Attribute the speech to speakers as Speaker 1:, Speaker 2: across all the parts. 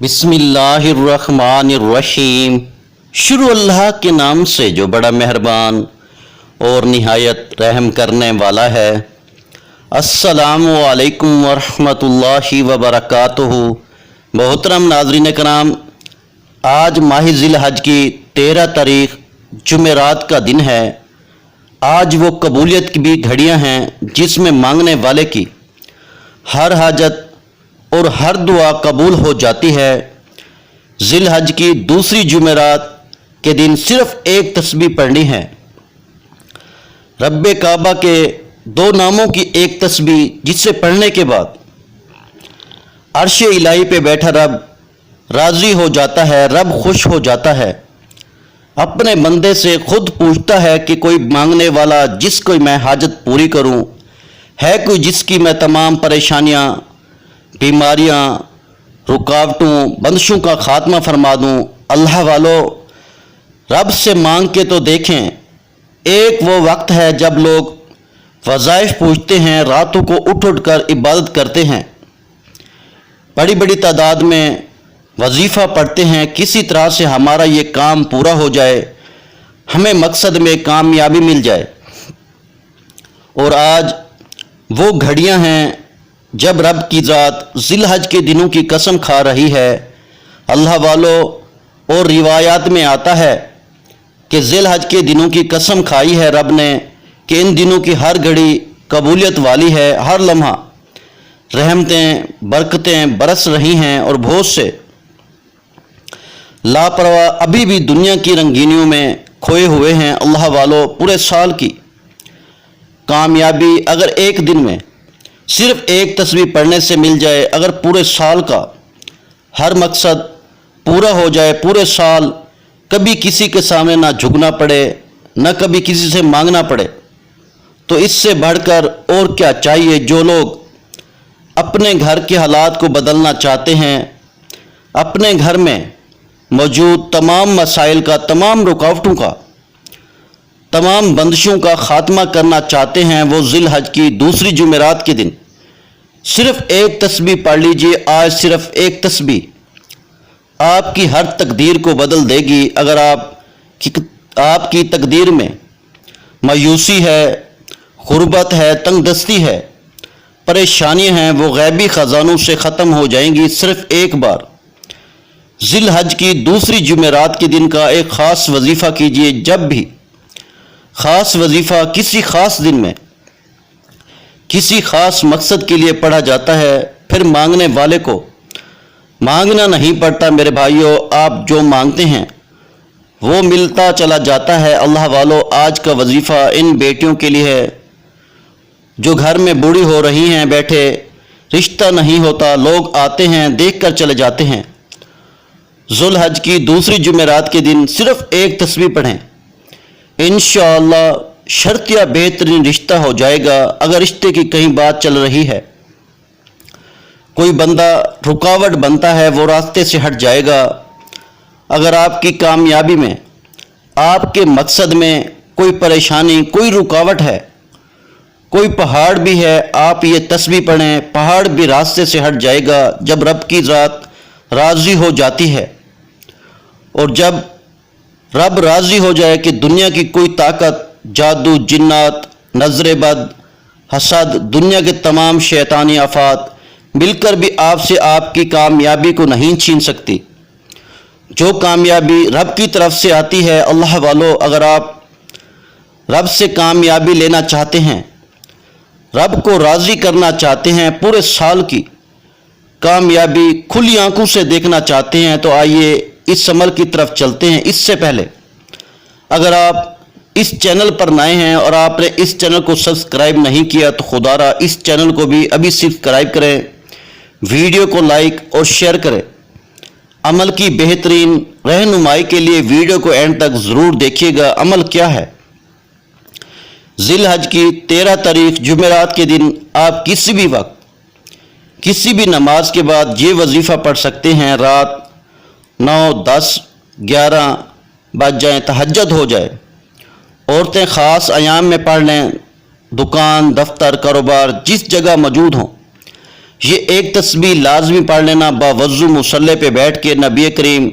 Speaker 1: بسم اللہ الرحمن الرحیم۔ شروع اللہ کے نام سے جو بڑا مہربان اور نہایت رحم کرنے والا ہے۔ السلام علیکم ورحمۃ اللہ وبرکاتہ۔ محترم ناظرین کرام، آج ماہ ذی الحج کی 13 تاریخ جمعرات کا دن ہے۔ آج وہ قبولیت کی بھی گھڑیاں ہیں جس میں مانگنے والے کی ہر حاجت اور ہر دعا قبول ہو جاتی ہے۔ ذی الحج کی دوسری جمعرات کے دن صرف ایک تسبیح پڑھنی ہے۔ رب کعبہ کے 2 ناموں کی ایک تسبیح جسے پڑھنے کے بعد عرش الہی پہ بیٹھا رب راضی ہو جاتا ہے، رب خوش ہو جاتا ہے، اپنے بندے سے خود پوچھتا ہے کہ کوئی مانگنے والا جس کو میں حاجت پوری کروں، ہے کوئی جس کی میں تمام پریشانیاں، بیماریاں، رکاوٹوں، بندشوں کا خاتمہ فرما دوں۔ اللہ والو، رب سے مانگ کے تو دیکھیں۔ ایک وہ وقت ہے جب لوگ وظائف پوچھتے ہیں، راتوں کو اٹھ کر عبادت کرتے ہیں، بڑی بڑی تعداد میں وظیفہ پڑھتے ہیں، کسی طرح سے ہمارا یہ کام پورا ہو جائے، ہمیں مقصد میں کامیابی مل جائے۔ اور آج وہ گھڑیاں ہیں جب رب کی ذات ذی الحج کے دنوں کی قسم کھا رہی ہے۔ اللہ والو، اور روایات میں آتا ہے کہ ذی الحج کے دنوں کی قسم کھائی ہے رب نے کہ ان دنوں کی ہر گھڑی قبولیت والی ہے، ہر لمحہ رحمتیں برکتیں برس رہی ہیں، اور بہت سے لاپرواہ ابھی بھی دنیا کی رنگینیوں میں کھوئے ہوئے ہیں۔ اللہ والو، پورے سال کی کامیابی اگر ایک دن میں صرف ایک تسبیح پڑھنے سے مل جائے، اگر پورے سال کا ہر مقصد پورا ہو جائے، پورے سال کبھی کسی کے سامنے نہ جھکنا پڑے، نہ کبھی کسی سے مانگنا پڑے، تو اس سے بڑھ کر اور کیا چاہیے؟ جو لوگ اپنے گھر کے حالات کو بدلنا چاہتے ہیں، اپنے گھر میں موجود تمام مسائل کا، تمام رکاوٹوں کا، تمام بندشوں کا خاتمہ کرنا چاہتے ہیں، وہ ذی الحج کی دوسری جمعرات کے دن صرف ایک تسبیح پڑھ لیجئے۔ آج صرف ایک تسبیح آپ کی ہر تقدیر کو بدل دے گی۔ اگر آپ کی تقدیر میں مایوسی ہے، غربت ہے، تنگ دستی ہے، پریشانیاں ہیں، وہ غیبی خزانوں سے ختم ہو جائیں گی۔ صرف ایک بار ذی الحج کی دوسری جمعرات کے دن کا ایک خاص وظیفہ کیجئے۔ جب بھی خاص وظیفہ کسی خاص دن میں کسی خاص مقصد کے لیے پڑھا جاتا ہے، پھر مانگنے والے کو مانگنا نہیں پڑتا۔ میرے بھائیوں، آپ جو مانگتے ہیں وہ ملتا چلا جاتا ہے۔ اللہ والو، آج کا وظیفہ ان بیٹیوں کے لیے ہے جو گھر میں بوڑھی ہو رہی ہیں، بیٹھے، رشتہ نہیں ہوتا، لوگ آتے ہیں دیکھ کر چلے جاتے ہیں۔ ذی الحج کی دوسری جمعرات کے دن صرف ایک تسبیح پڑھیں، انشاءاللہ شرطیہ بہترین رشتہ ہو جائے گا۔ اگر رشتے کی کہیں بات چل رہی ہے، کوئی بندہ رکاوٹ بنتا ہے، وہ راستے سے ہٹ جائے گا۔ اگر آپ کی کامیابی میں، آپ کے مقصد میں کوئی پریشانی، کوئی رکاوٹ ہے، کوئی پہاڑ بھی ہے، آپ یہ تسبیح پڑھیں، پہاڑ بھی راستے سے ہٹ جائے گا۔ جب رب کی ذات راضی ہو جاتی ہے، اور جب رب راضی ہو جائے کہ دنیا کی کوئی طاقت، جادو، جنات، نظر بد، حسد، دنیا کے تمام شیطانی آفات مل کر بھی آپ سے آپ کی کامیابی کو نہیں چھین سکتی۔ جو کامیابی رب کی طرف سے آتی ہے، اللہ والو، اگر آپ رب سے کامیابی لینا چاہتے ہیں، رب کو راضی کرنا چاہتے ہیں، پورے سال کی کامیابی کھلی آنکھوں سے دیکھنا چاہتے ہیں، تو آئیے اس عمل کی طرف چلتے ہیں۔ اس سے پہلے اگر آپ اس چینل پر نئے ہیں اور آپ نے اس چینل کو سبسکرائب نہیں کیا، تو خدا را اس چینل کو بھی ابھی سبسکرائب کریں، ویڈیو کو لائک اور شیئر کریں۔ عمل کی بہترین رہنمائی کے لیے ویڈیو کو اینڈ تک ضرور دیکھیے گا۔ عمل کیا ہے؟ ذی الحج کی 13 تاریخ جمعرات کے دن آپ کسی بھی وقت، کسی بھی نماز کے بعد یہ وظیفہ پڑھ سکتے ہیں۔ رات 9، 10، 11 بج جائیں، تہجد ہو جائے، عورتیں خاص ایام میں پڑھ لیں، دکان، دفتر، کاروبار جس جگہ موجود ہوں، یہ ایک تسبیح لازمی پڑھ لینا باوضو مصلی پہ بیٹھ کے نبی کریم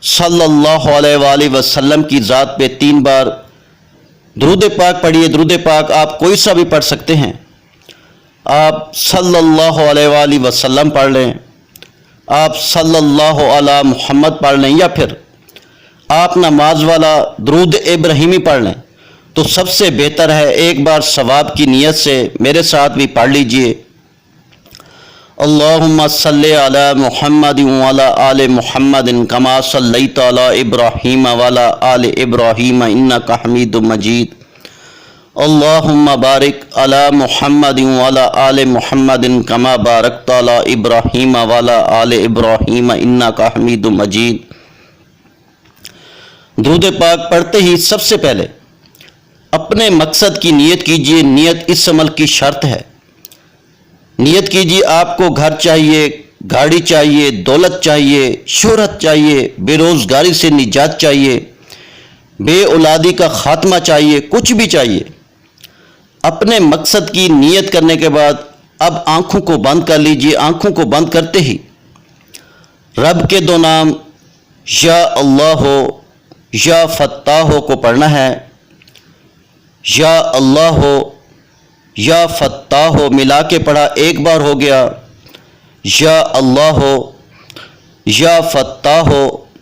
Speaker 1: صلی اللہ علیہ وآلہ وسلم کی ذات پہ 3 بار درود پاک پڑھیے۔ درود پاک آپ کوئی سا بھی پڑھ سکتے ہیں، آپ صلی اللہ علیہ وآلہ وسلم پڑھ لیں، آپ صلی اللہ علی محمد پڑھ لیں، یا پھر آپ نماز والا درود ابراہیمی پڑھ لیں تو سب سے بہتر ہے۔ ایک بار ثواب کی نیت سے میرے ساتھ بھی پڑھ لیجئے۔ اللہم صلی علی محمد وعلی آل محمد کما صلیت علی ابراہیم وعلی آل ابراہیم انک حمید مجید۔ اللہم بارک علی محمد وعلی آل محمد کما بارکت علی ابراہیم وعلی آل ابراہیم انک حمید مجید۔ درود پاک پڑھتے ہی سب سے پہلے اپنے مقصد کی نیت کیجئے۔ نیت اس عمل کی شرط ہے۔ نیت کیجئے آپ کو گھر چاہیے، گاڑی چاہیے، دولت چاہیے، شہرت چاہیے، بے روزگاری سے نجات چاہیے، بے اولادی کا خاتمہ چاہیے، کچھ بھی چاہیے۔ اپنے مقصد کی نیت کرنے کے بعد اب آنکھوں کو بند کر لیجئے۔ آنکھوں کو بند کرتے ہی رب کے 2 نام یا اللہ یا فتاح کو پڑھنا ہے۔ یا اللہ یا فتاح ملا کے پڑھا، ایک بار ہو گیا۔ یا اللہ یا فتاح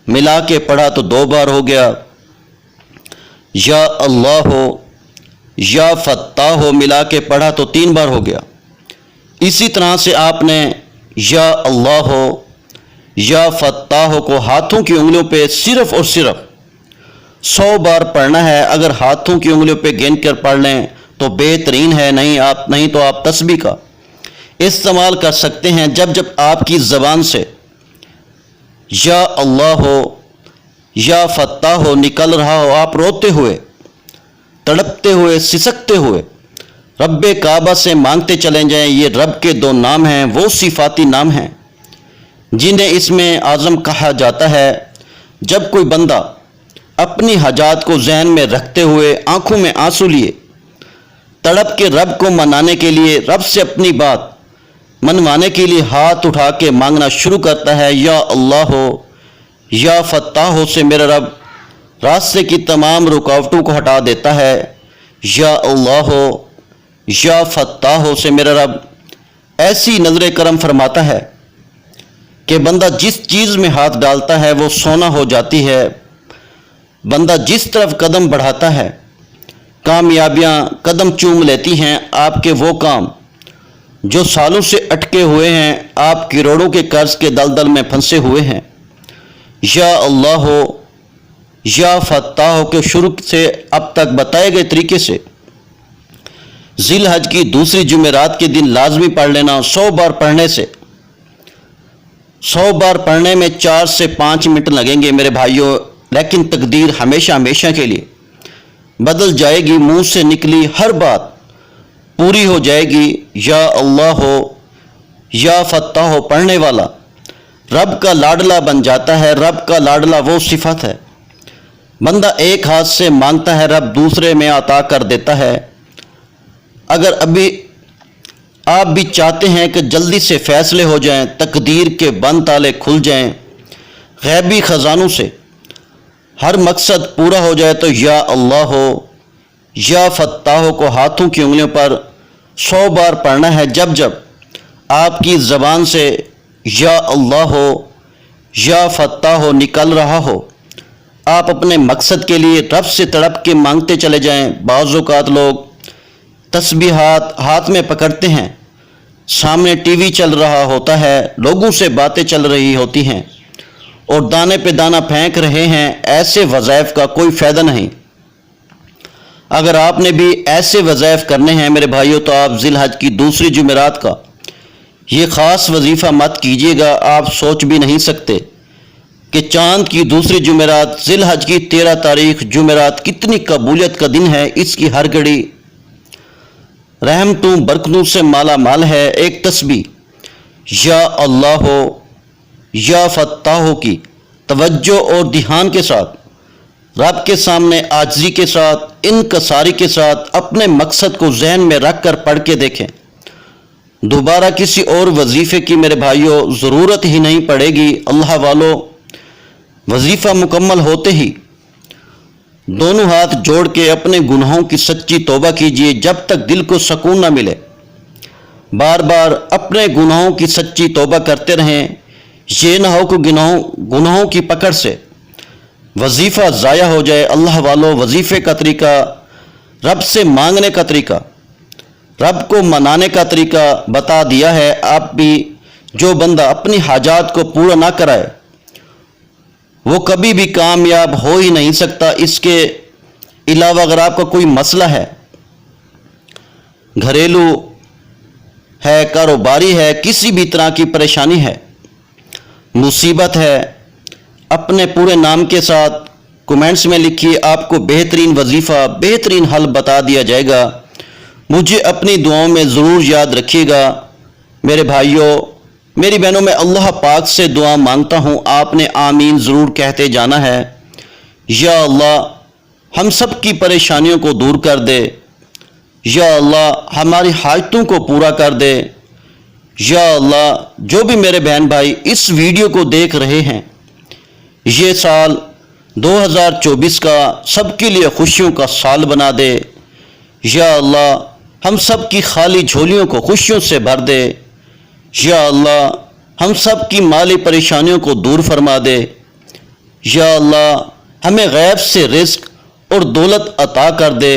Speaker 1: ملا کے پڑھا تو 2 بار ہو گیا۔ یا اللہ یا فتاح ملا کے پڑھا تو 3 بار ہو گیا۔ اسی طرح سے آپ نے یا اللہ یا فتاح کو ہاتھوں کی انگلیوں پہ صرف اور صرف 100 بار پڑھنا ہے۔ اگر ہاتھوں کی انگلیوں پہ گن کر پڑھ لیں تو بہترین ہے، نہیں تو آپ تسبیح کا استعمال کر سکتے ہیں۔ جب جب آپ کی زبان سے یا اللہ یا فتاح نکل رہا ہو، آپ روتے ہوئے، تڑپتے ہوئے، سسکتے ہوئے رب کعبہ سے مانگتے چلیں جائیں۔ یہ رب کے 2 نام ہیں، وہ صفاتی نام ہیں جنہیں اسم اعظم کہا جاتا ہے۔ جب کوئی بندہ اپنی حاجات کو ذہن میں رکھتے ہوئے آنکھوں میں آنسو لیے تڑپ کے رب کو منانے کے لیے، رب سے اپنی بات منوانے کے لیے ہاتھ اٹھا کے مانگنا شروع کرتا ہے، یا اللہ یا فتاح سے میرا رب راستے کی تمام رکاوٹوں کو ہٹا دیتا ہے۔ یا اللہ یا فتاح سے میرا رب ایسی نظر کرم فرماتا ہے کہ بندہ جس چیز میں ہاتھ ڈالتا ہے وہ سونا ہو جاتی ہے۔ بندہ جس طرف قدم بڑھاتا ہے کامیابیاں قدم چوم لیتی ہیں۔ آپ کے وہ کام جو سالوں سے اٹکے ہوئے ہیں، آپ کروڑوں کے قرض کے دلدل میں پھنسے ہوئے ہیں، یا اللہ یا فتاح کے شروع سے اب تک بتائے گئے طریقے سے ذی الحج کی دوسری جمعرات کے دن لازمی پڑھ لینا۔ 100 بار پڑھنے سے 100 بار پڑھنے میں 4 سے 5 منٹ لگیں گے میرے بھائیوں، لیکن تقدیر ہمیشہ ہمیشہ کے لیے بدل جائے گی۔ منہ سے نکلی ہر بات پوری ہو جائے گی۔ یا اللہ یا فتاح پڑھنے والا رب کا لاڈلا بن جاتا ہے۔ رب کا لاڈلا وہ صفت ہے، بندہ ایک ہاتھ سے مانگتا ہے، رب دوسرے میں عطا کر دیتا ہے۔ اگر ابھی آپ بھی چاہتے ہیں کہ جلدی سے فیصلے ہو جائیں، تقدیر کے بند تالے کھل جائیں، غیبی خزانوں سے ہر مقصد پورا ہو جائے، تو یا اللہ یا فتاح کو ہاتھوں کی انگلیوں پر 100 بار پڑھنا ہے۔ جب جب آپ کی زبان سے یا اللہ یا فتاح نکل رہا ہو، آپ اپنے مقصد کے لیے رب سے تڑپ کے مانگتے چلے جائیں۔ بعض اوقات لوگ تسبیحات ہاتھ میں پکڑتے ہیں، سامنے ٹی وی چل رہا ہوتا ہے، لوگوں سے باتیں چل رہی ہوتی ہیں اور دانے پہ دانہ پھینک رہے ہیں۔ ایسے وظائف کا کوئی فائدہ نہیں۔ اگر آپ نے بھی ایسے وظائف کرنے ہیں میرے بھائیوں، تو آپ ذی الحج کی دوسری جمعرات کا یہ خاص وظیفہ مت کیجیے گا۔ آپ سوچ بھی نہیں سکتے کہ چاند کی دوسری جمعرات ذی الحج کی 13 تاریخ جمعرات کتنی قبولیت کا دن ہے۔ اس کی ہر گھڑی رحمتوں برکتوں سے مالا مال ہے۔ ایک تسبیح یا اللہ یا فتاح کی توجہ اور دھیان کے ساتھ رب کے سامنے عاجزی کے ساتھ انکساری کے ساتھ اپنے مقصد کو ذہن میں رکھ کر پڑھ کے دیکھیں، دوبارہ کسی اور وظیفے کی میرے بھائیوں ضرورت ہی نہیں پڑے گی۔ اللہ والو، وظیفہ مکمل ہوتے ہی دونوں ہاتھ جوڑ کے اپنے گناہوں کی سچی توبہ کیجیے جب تک دل کو سکون نہ ملے۔ بار بار اپنے گناہوں کی سچی توبہ کرتے رہیں، یہ نہ ہو کہ گناہوں کی پکڑ سے وظیفہ ضائع ہو جائے۔ اللہ والو، وظیفے کا طریقہ، رب سے مانگنے کا طریقہ، رب کو منانے کا طریقہ بتا دیا ہے۔ آپ بھی، جو بندہ اپنی حاجات کو پورا نہ کرائے وہ کبھی بھی کامیاب ہو ہی نہیں سکتا۔ اس کے علاوہ اگر آپ کا کوئی مسئلہ ہے، گھریلو ہے، کاروباری ہے، کسی بھی طرح کی پریشانی ہے، مصیبت ہے، اپنے پورے نام کے ساتھ کمنٹس میں لکھیے، آپ کو بہترین وظیفہ، بہترین حل بتا دیا جائے گا۔ مجھے اپنی دعاؤں میں ضرور یاد رکھیے گا۔ میرے بھائیوں، میری بہنوں، میں اللہ پاک سے دعا مانگتا ہوں، آپ نے آمین ضرور کہتے جانا ہے۔ یا اللہ، ہم سب کی پریشانیوں کو دور کر دے۔ یا اللہ، ہماری حاجتوں کو پورا کر دے۔ یا اللہ، جو بھی میرے بہن بھائی اس ویڈیو کو دیکھ رہے ہیں، یہ سال 2024 کا سب کے لیے خوشیوں کا سال بنا دے۔ یا اللہ، ہم سب کی خالی جھولیوں کو خوشیوں سے بھر دے۔ یا اللہ، ہم سب کی مالی پریشانیوں کو دور فرما دے۔ یا اللہ، ہمیں غیب سے رزق اور دولت عطا کر دے۔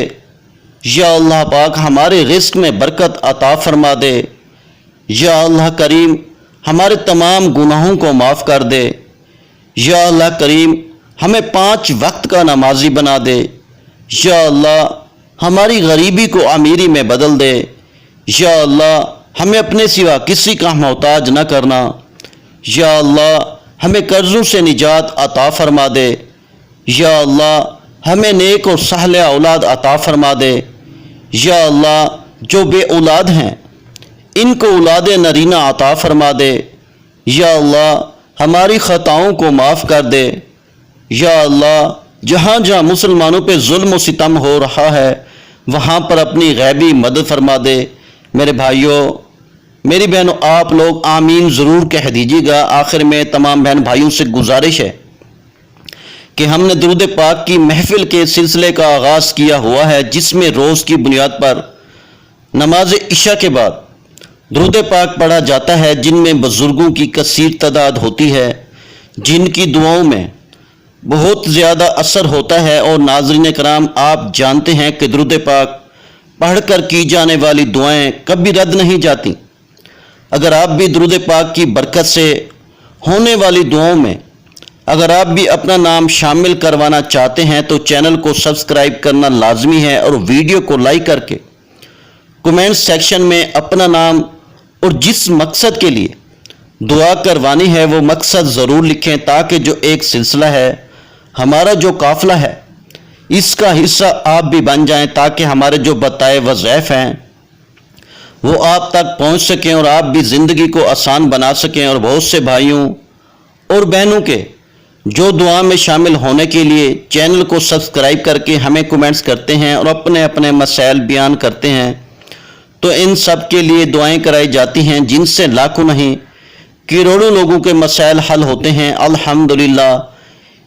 Speaker 1: یا اللہ پاک، ہمارے رزق میں برکت عطا فرما دے۔ یا اللہ کریم، ہمارے تمام گناہوں کو معاف کر دے۔ یا اللہ کریم، ہمیں 5 وقت کا نمازی بنا دے۔ یا اللہ، ہماری غریبی کو امیری میں بدل دے۔ یا اللہ، ہمیں اپنے سوا کسی کا محتاج نہ کرنا۔ یا اللہ، ہمیں قرضوں سے نجات عطا فرما دے۔ یا اللہ، ہمیں نیک اور صالح اولاد عطا فرما دے۔ یا اللہ، جو بے اولاد ہیں ان کو اولاد نرینہ عطا فرما دے۔ یا اللہ، ہماری خطاؤں کو معاف کر دے۔ یا اللہ، جہاں جہاں مسلمانوں پہ ظلم و ستم ہو رہا ہے وہاں پر اپنی غیبی مدد فرما دے۔ میرے بھائیوں، میری بہنوں، آپ لوگ آمین ضرور کہہ دیجیے گا۔ آخر میں تمام بہن بھائیوں سے گزارش ہے کہ ہم نے درود پاک کی محفل کے سلسلے کا آغاز کیا ہوا ہے، جس میں روز کی بنیاد پر نماز عشاء کے بعد درود پاک پڑھا جاتا ہے، جن میں بزرگوں کی کثیر تعداد ہوتی ہے، جن کی دعاؤں میں بہت زیادہ اثر ہوتا ہے۔ اور ناظرین کرام، آپ جانتے ہیں کہ درود پاک پڑھ کر کی جانے والی دعائیں کبھی رد نہیں جاتی۔ اگر آپ بھی درود پاک کی برکت سے ہونے والی دعاؤں میں اگر آپ بھی اپنا نام شامل کروانا چاہتے ہیں تو چینل کو سبسکرائب کرنا لازمی ہے، اور ویڈیو کو لائک کر کے کمنٹ سیکشن میں اپنا نام اور جس مقصد کے لیے دعا کروانی ہے وہ مقصد ضرور لکھیں، تاکہ جو ایک سلسلہ ہے، ہمارا جو قافلہ ہے، اس کا حصہ آپ بھی بن جائیں، تاکہ ہمارے جو بتائے وظائف ہیں وہ آپ تک پہنچ سکیں اور آپ بھی زندگی کو آسان بنا سکیں۔ اور بہت سے بھائیوں اور بہنوں کے جو دعا میں شامل ہونے کے لیے چینل کو سبسکرائب کر کے ہمیں کمنٹس کرتے ہیں اور اپنے اپنے مسائل بیان کرتے ہیں، تو ان سب کے لیے دعائیں کرائی جاتی ہیں، جن سے لاکھوں نہیں کروڑوں لوگوں کے مسائل حل ہوتے ہیں۔ الحمدللہ،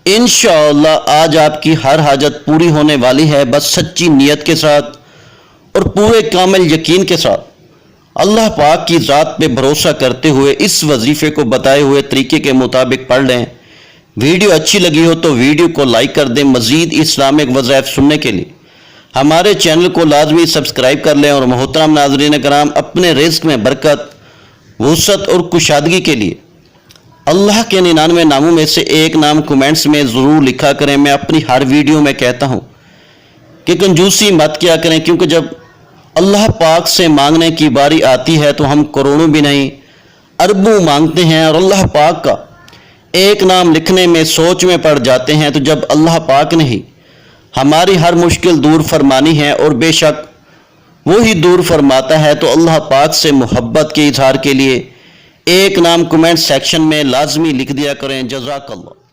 Speaker 1: انشاءاللہ آج آپ کی ہر حاجت پوری ہونے والی ہے، بس سچی نیت کے ساتھ اور پورے کامل یقین کے ساتھ اللہ پاک کی ذات پہ بھروسہ کرتے ہوئے اس وظیفے کو بتائے ہوئے طریقے کے مطابق پڑھ لیں۔ ویڈیو اچھی لگی ہو تو ویڈیو کو لائک کر دیں۔ مزید اسلامک وظائف سننے کے لیے ہمارے چینل کو لازمی سبسکرائب کر لیں۔ اور محترم ناظرین کرام، اپنے رزق میں برکت، وسعت اور کشادگی کے لیے اللہ کے 99 ناموں میں سے ایک نام کمنٹس میں ضرور لکھا کریں۔ میں اپنی ہر ویڈیو میں کہتا ہوں کہ کنجوسی مت کیا کریں، کیونکہ جب اللہ پاک سے مانگنے کی باری آتی ہے تو ہم کروڑوں بھی نہیں اربوں مانگتے ہیں، اور اللہ پاک کا ایک نام لکھنے میں سوچ میں پڑ جاتے ہیں۔ تو جب اللہ پاک نے ہی ہماری ہر مشکل دور فرمانی ہے، اور بے شک وہی دور فرماتا ہے، تو اللہ پاک سے محبت کے اظہار کے لیے ایک نام کمنٹ سیکشن میں لازمی لکھ دیا کریں۔ جزاک اللہ۔